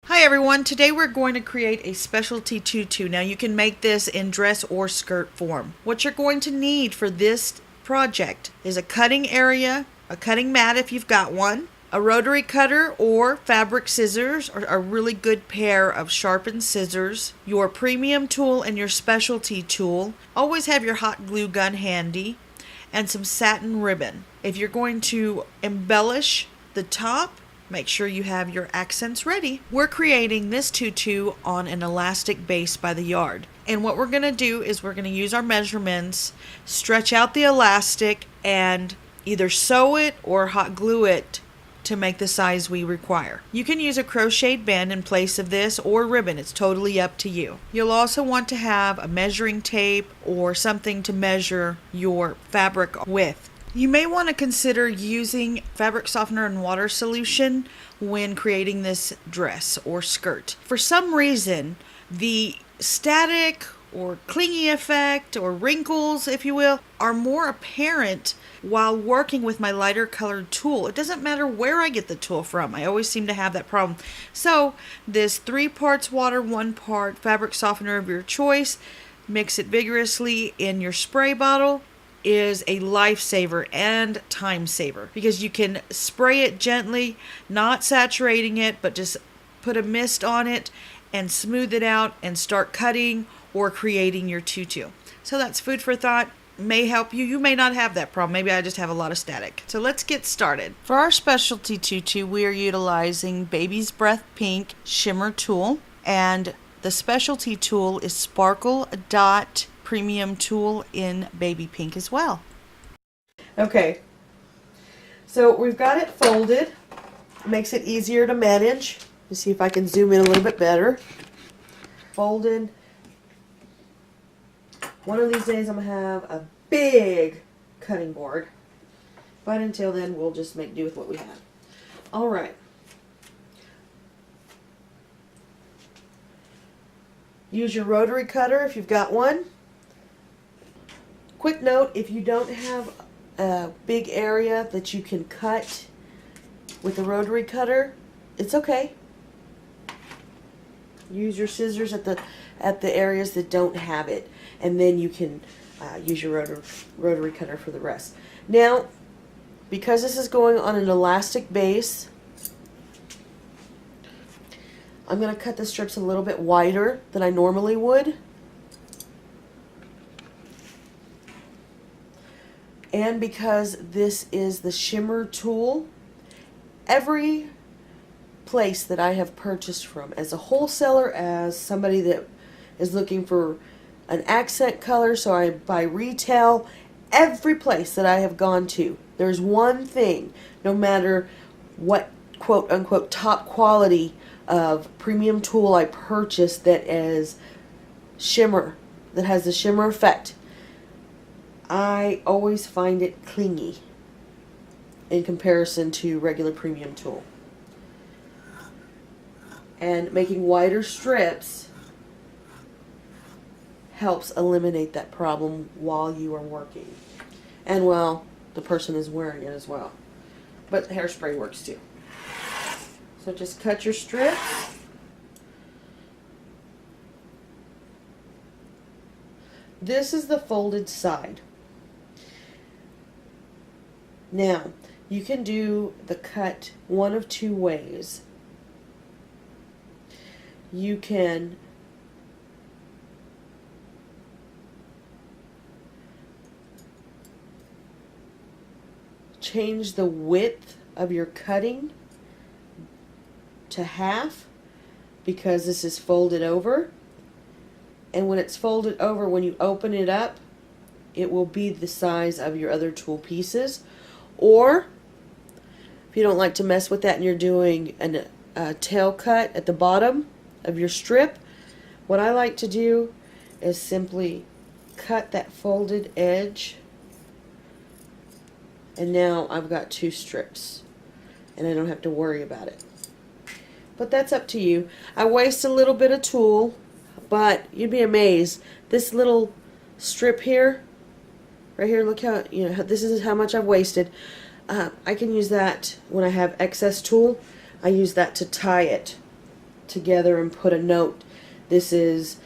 Hi everyone, today we're going to create a specialty tutu. Now you can make this in dress or skirt form. What you're going to need for this project is a cutting area, a cutting mat if you've got one, a rotary cutter or fabric scissors, or a really good pair of sharpened scissors, your premium tool and your specialty tool. Always have your hot glue gun handy, and some satin ribbon. If you're going to embellish the top, make sure you have your accents ready. We're creating this tutu on an elastic base by the yard. And what we're going to do is we're going to use our measurements, stretch out the elastic, and either sew it or hot glue it to make the size we require. You can use a crocheted band in place of this or ribbon. It's totally up to you. You'll also want to have a measuring tape or something to measure your fabric with. You may want to consider using fabric softener and water solution when creating this dress or skirt. For some reason, the static or clingy effect or wrinkles, if you will, are more apparent while working with my lighter colored tool. It doesn't matter where I get the tool from. I always seem to have that problem. So this 3 parts water, 1 part fabric softener of your choice, mix it vigorously in your spray bottle, is a lifesaver and time saver because you can spray it gently, not saturating it, but just put a mist on it and smooth it out and start cutting or creating your tutu. So that's food for thought. May help you. You may not have that problem. Maybe I just have a lot of static. So let's get started. For our specialty tutu, we are utilizing Baby's Breath Pink Shimmer Tool, and the specialty tool is Sparkle Dot Premium Tool in Baby Pink as well. Okay, so we've got it folded. It makes it easier to manage. Let's see if I can zoom in a little bit better. Folded. One of these days I'm going to have a big cutting board, but until then we'll just make do with what we have. All right. Use your rotary cutter if you've got one. Quick note, if you don't have a big area that you can cut with a rotary cutter, it's okay. Use your scissors at the areas that don't have it, and then you can use your rotary cutter for the rest. Now, because this is going on an elastic base, I'm going to cut the strips a little bit wider than I normally would. And because this is the shimmer tool, every place that I have purchased from, as a wholesaler, as somebody that is looking for an accent color, so I buy retail, every place that I have gone to, there's one thing, no matter what quote unquote top quality of premium tool I purchased that is shimmer, that has the shimmer effect, I always find it clingy in comparison to regular premium tool. And making wider strips helps eliminate that problem while you are working and while the person is wearing it as well. But hairspray works too. So just cut your strips. This is the folded side. Now, you can do the cut one of two ways. You can change the width of your cutting to half because this is folded over. And when it's folded over, when you open it up, it will be the size of your other tool pieces. Or, if you don't like to mess with that and you're doing a tail cut at the bottom of your strip, what I like to do is simply cut that folded edge, and now I've got 2 strips and I don't have to worry about it. But that's up to you. I waste a little bit of tool, but you'd be amazed. This little strip here, right here, look how, this is how much I've wasted. I can use that when I have excess tool. I use that to tie it together and put a note. This is,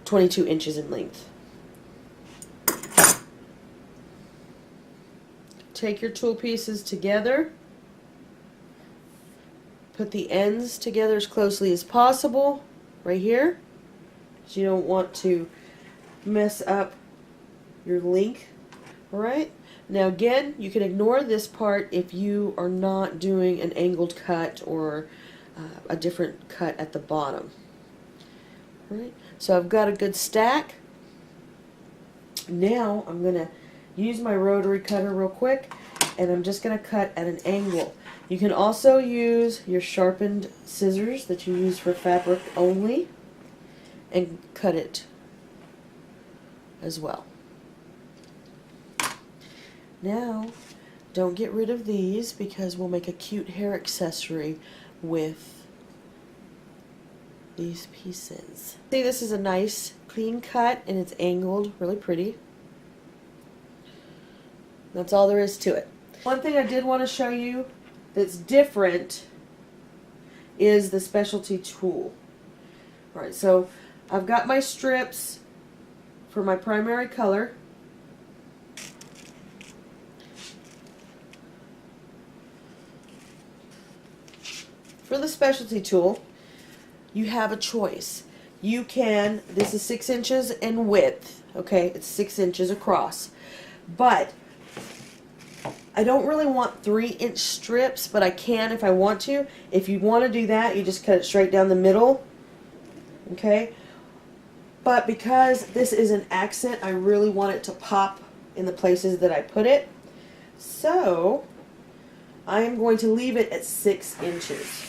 22 inches in length. Take your tool pieces together. Put the ends together as closely as possible, right here. So you don't want to mess up your length. Alright, now again, you can ignore this part if you are not doing an angled cut or a different cut at the bottom. Alright, so I've got a good stack. Now I'm going to use my rotary cutter real quick, and I'm just going to cut at an angle. You can also use your sharpened scissors that you use for fabric only and cut it as well. Now, don't get rid of these because we'll make a cute hair accessory with these pieces. See, this is a nice clean cut and it's angled, really pretty. That's all there is to it. One thing I did want to show you that's different is the specialty tool. Alright, so I've got my strips for my primary color. For the specialty tool, you have a choice. You can, this is 6 inches in width, okay, it's 6 inches across, but I don't really want 3-inch strips, but I can if I want to. If you want to do that, you just cut it straight down the middle, okay, but because this is an accent, I really want it to pop in the places that I put it, so I am going to leave it at 6 inches.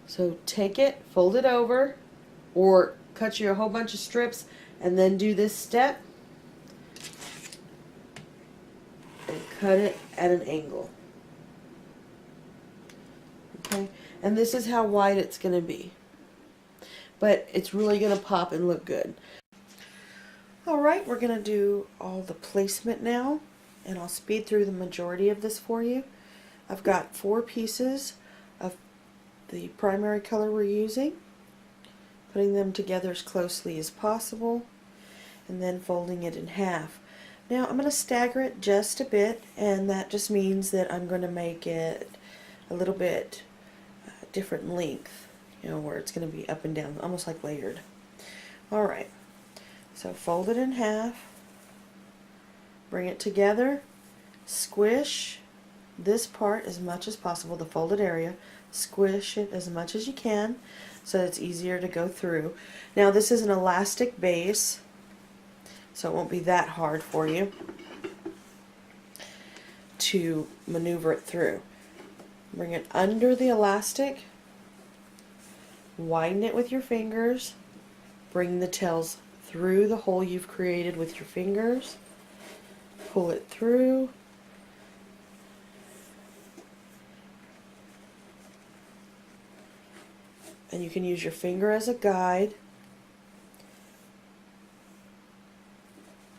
So take it, fold it over, or cut you a whole bunch of strips and then do this step and cut it at an angle. Okay, and this is how wide it's going to be. But it's really going to pop and look good. Alright, we're going to do all the placement now, and I'll speed through the majority of this for you. I've got 4 pieces of the primary color we're using, putting them together as closely as possible, and then folding it in half. Now I'm going to stagger it just a bit, and that just means that I'm going to make it a little bit different length, where it's going to be up and down, almost like layered. Alright, so fold it in half, bring it together, squish this part as much as possible, the folded area, squish it as much as you can so that it's easier to go through. Now this is an elastic base, so it won't be that hard for you to maneuver it through. Bring it under the elastic, widen it with your fingers, bring the tails through the hole you've created with your fingers, pull it through, and you can use your finger as a guide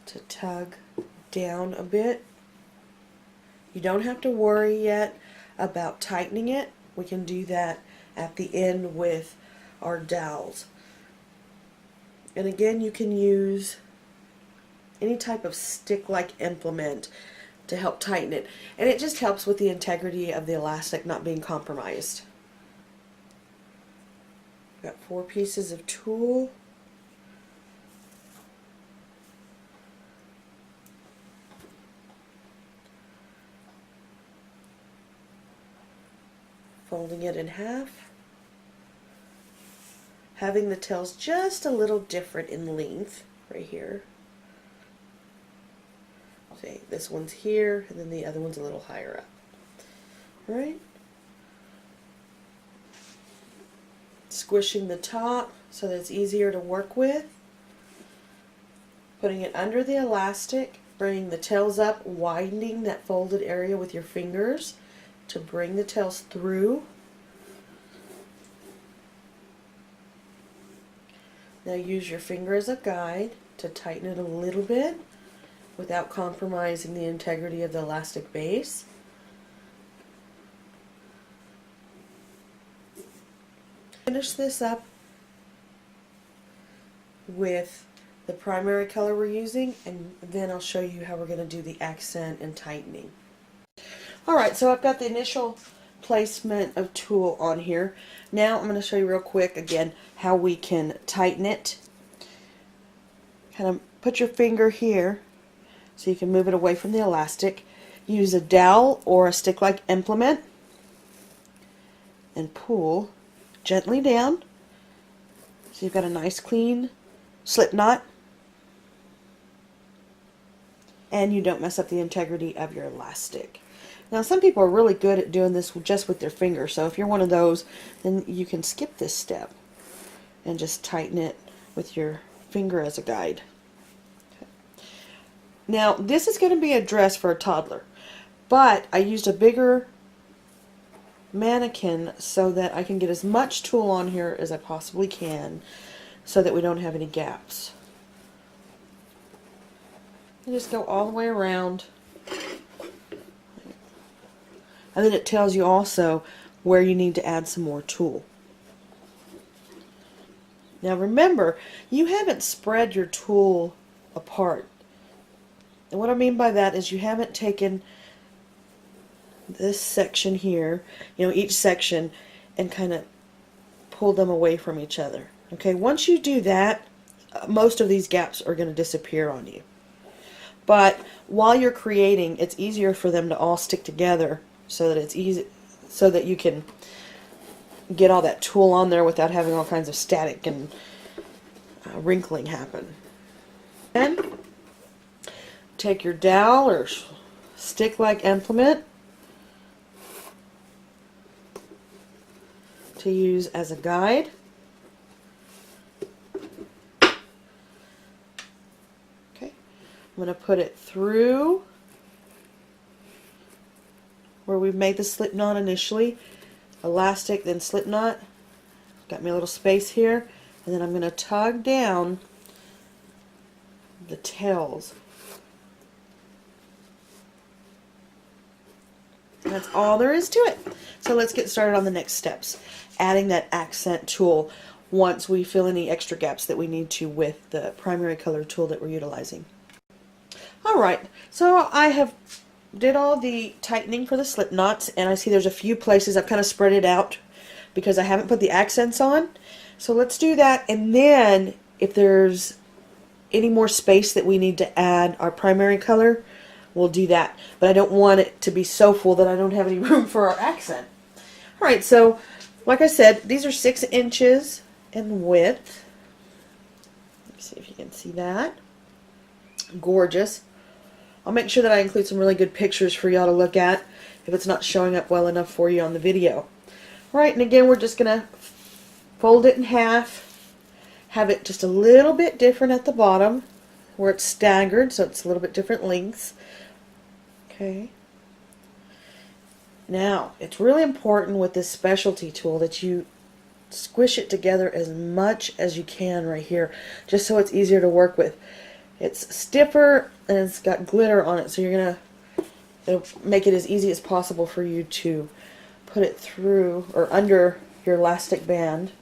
to tug down a bit. You don't have to worry yet about tightening it. We can do that at the end with our dowels. And again, you can use any type of stick-like implement to help tighten it. And it just helps with the integrity of the elastic not being compromised. Got 4 pieces of tulle. Folding it in half. Having the tails just a little different in length right here. See, this one's here and then the other one's a little higher up. Alright? Squishing the top so that it's easier to work with. Putting it under the elastic, bringing the tails up, widening that folded area with your fingers to bring the tails through. Now use your finger as a guide to tighten it a little bit without compromising the integrity of the elastic base. Finish this up with the primary color we're using, and then I'll show you how we're going to do the accent and tightening. Alright, so I've got the initial placement of tulle on here. Now I'm going to show you real quick again how we can tighten it. Kind of put your finger here so you can move it away from the elastic. Use a dowel or a stick-like implement and pull gently down so you've got a nice clean slip knot and you don't mess up the integrity of your elastic. Now some people are really good at doing this just with their finger, so if you're one of those, then you can skip this step and just tighten it with your finger as a guide. Okay. Now this is going to be a dress for a toddler, but I used a bigger mannequin so that I can get as much tulle on here as I possibly can so that we don't have any gaps. And just go all the way around. And then it tells you also where you need to add some more tulle. Now remember, you haven't spread your tulle apart. And what I mean by that is you haven't taken this section here, each section, and kind of pulled them away from each other. Okay, once you do that, most of these gaps are going to disappear on you. But while you're creating, it's easier for them to all stick together so that it's easy, so that you can get all that tulle on there without having all kinds of static and wrinkling happen. Then take your dowel or stick-like implement to use as a guide. Okay, I'm going to put it through where we've made the slip knot initially, elastic, then slip knot. Got me a little space here, and then I'm going to tug down the tails. And that's all there is to it. So let's get started on the next steps, adding that accent tulle once we fill any extra gaps that we need to with the primary color tulle that we're utilizing. Alright, so I have did all the tightening for the slip knots, and I see there's a few places I've kind of spread it out because I haven't put the accents on. So let's do that, and then if there's any more space that we need to add our primary color, we'll do that. But I don't want it to be so full that I don't have any room for our accent. Alright, so like I said, these are 6 inches in width. Let's see if you can see that. Gorgeous. I'll make sure that I include some really good pictures for y'all to look at if it's not showing up well enough for you on the video. Alright, and again we're just going to fold it in half, have it just a little bit different at the bottom where it's staggered, so it's a little bit different lengths. Okay. Now, it's really important with this specialty tulle that you squish it together as much as you can right here, just so it's easier to work with. It's stiffer and it's got glitter on it, so it'll make it as easy as possible for you to put it through or under your elastic band,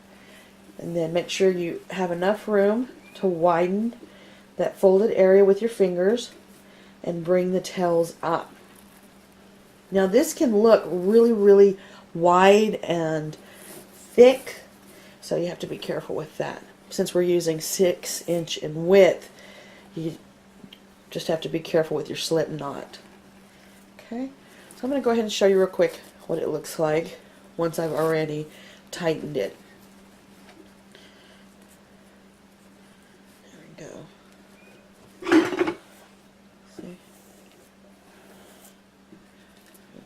and then make sure you have enough room to widen that folded area with your fingers and bring the tails up. Now this can look really, really wide and thick, so you have to be careful with that. Since we're using 6 inch in width, you just have to be careful with your slip knot. Okay, so I'm going to go ahead and show you real quick what it looks like once I've already tightened it. There we go. See?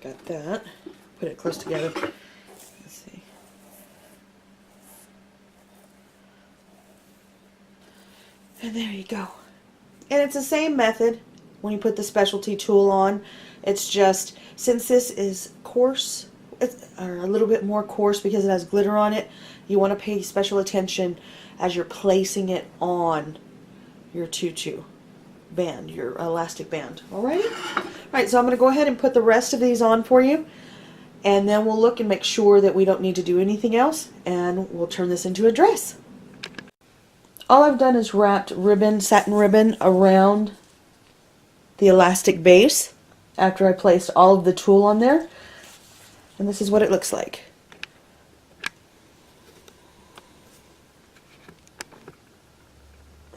Got that. Put it close together. Let's see. And there you go. And it's the same method when you put the specialty tulle on. It's just, since this is coarse or a little bit more coarse because it has glitter on it, you want to pay special attention as you're placing it on your tutu band, your elastic band. Alrighty? Alright, so I'm going to go ahead and put the rest of these on for you, and then we'll look and make sure that we don't need to do anything else, and we'll turn this into a dress. All I've done is wrapped ribbon, satin ribbon, around the elastic base after I placed all of the tulle on there, and this is what it looks like.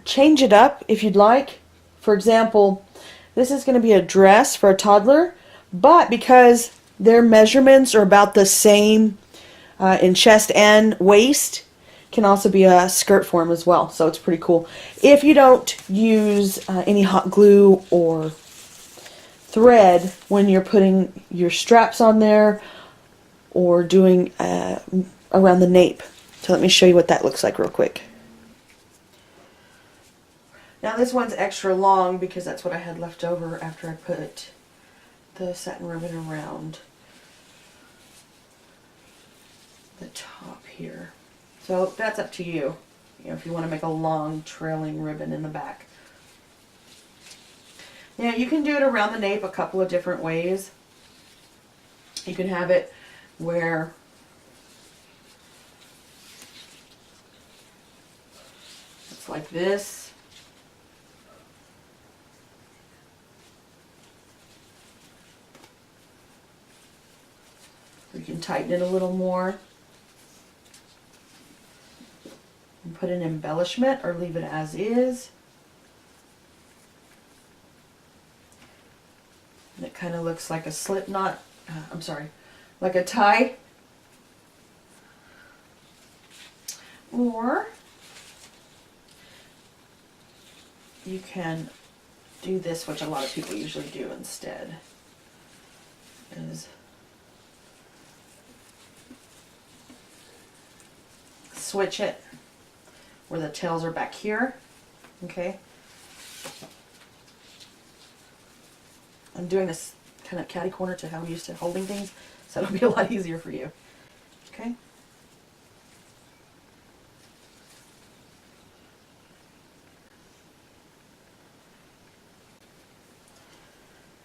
Change it up if you'd like. For example, this is going to be a dress for a toddler, but because their measurements are about the same in chest and waist, can also be a skirt form as well, so it's pretty cool. If you don't use any hot glue or thread when you're putting your straps on there or doing around the nape. So let me show you what that looks like real quick. Now this one's extra long because that's what I had left over after I put the satin ribbon around the top here. So that's up to you, if you want to make a long trailing ribbon in the back. Now you can do it around the nape a couple of different ways. You can have it where it's like this. You can tighten it a little more and put an embellishment or leave it as is. And it kind of looks like a slip knot, like a tie. Or you can do this, which a lot of people usually do instead, is switch it where the tails are back here. Okay. I'm doing this kind of catty corner to how I'm used to holding things, so it'll be a lot easier for you. Okay.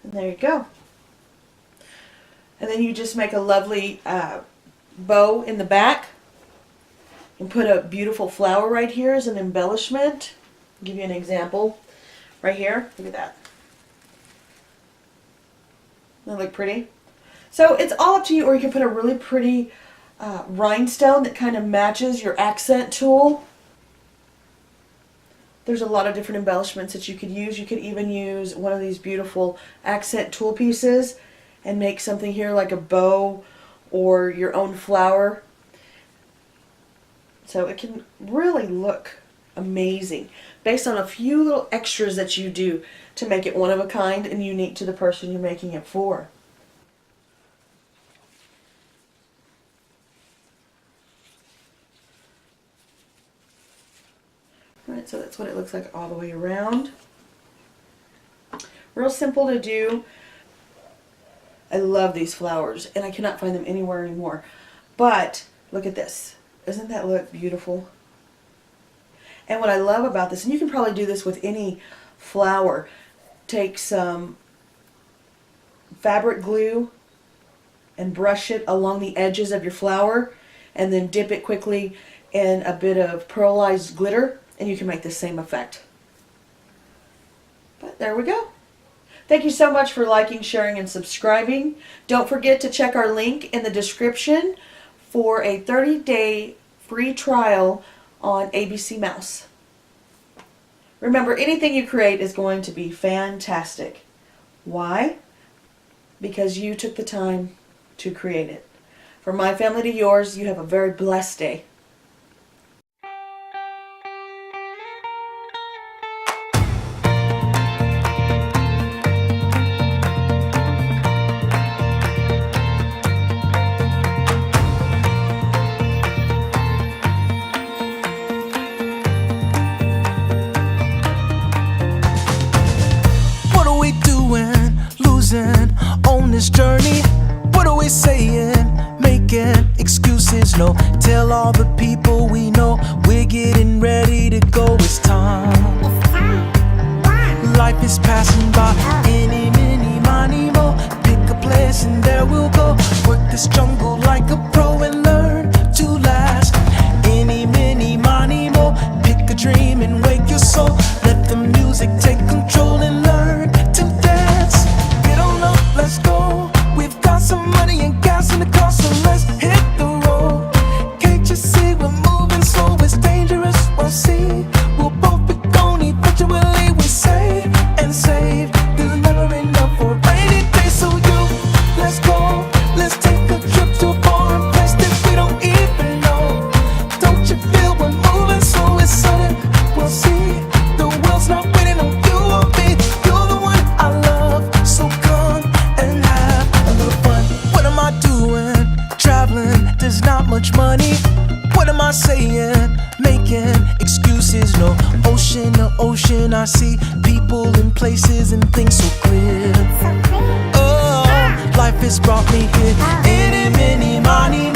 And there you go. And then you just make a lovely bow in the back and put a beautiful flower right here as an embellishment. I'll give you an example right here. Look at that. Doesn't that look pretty? So it's all up to you, or you can put a really pretty rhinestone that kind of matches your accent tulle. There's a lot of different embellishments that you could use. You could even use one of these beautiful accent tulle pieces and make something here like a bow or your own flower. So it can really look amazing based on a few little extras that you do to make it one of a kind and unique to the person you're making it for. Alright, so that's what it looks like all the way around. Real simple to do. I love these flowers and I cannot find them anywhere anymore. But look at this. Doesn't that look beautiful? And what I love about this, and you can probably do this with any flower, take some fabric glue and brush it along the edges of your flower and then dip it quickly in a bit of pearlized glitter and you can make the same effect. But there we go. Thank you so much for liking, sharing, and subscribing. Don't forget to check our link in the description for a 30-day free trial on ABC Mouse. Remember, anything you create is going to be fantastic. Why? Because you took the time to create it. From my family to yours, you have a very blessed day. On this journey, what are we saying? excuses, no. Tell all the people we know we're getting ready to go. It's time. Life is passing by. Any, mini, money, mo. Pick a place and there we'll go. Work this jungle like a pro and learn to last. Any, mini, money, mo. Pick a dream and wake your soul. Let the music take control and learn to dance. Get on up, let's go. We've got some money and gas in the car, so let's hit the road. Can't you see we're moving slow? It's dangerous, we'll see. We'll both be gone eventually. We save and save. There's never enough for a rainy day, so let's go. Let's take a trip to a foreign place that we don't even know. Don't you feel we're moving slow? It's sudden, we'll see. The world's not waiting on you or me. You're the one I love, so come and have a little fun. What am I doing? Traveling, there's not much money. What am I saying? Making excuses, no. Ocean to ocean, I see people and places and things so clear. Oh, life has brought me here. Any, mini, money,